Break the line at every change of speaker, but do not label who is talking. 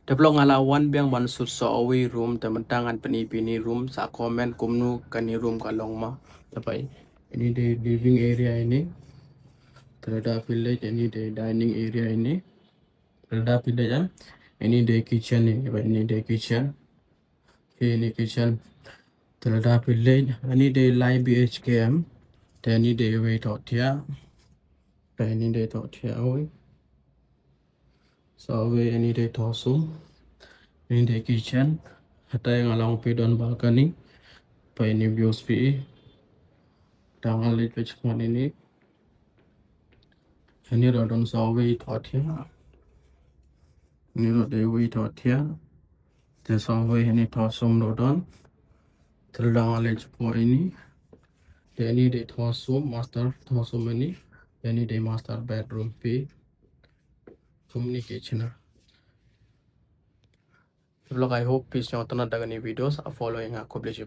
The blog ala one biang one suit so away room the mantangan pini room sa comment kumnu kani room kalong ma tapai ini the living area ini terhadap village ini the dining area ini terhadap village ini the kitchen ini the kitchen ini kitchen terhadap village ini the live BHKM then ini the way tot ya ini the tot ya away so away ini the tosum in the kitchen hatay along pedon balcony pa ini views pi tangal lit pech kon ini rodon so way thought here ni rod de way thought here the so way ini thosum rodon tangal lit po ini ini de thosum master thosum ini de master bedroom pi communication vlog I hope peace yung tanong dagan ni videos following ako please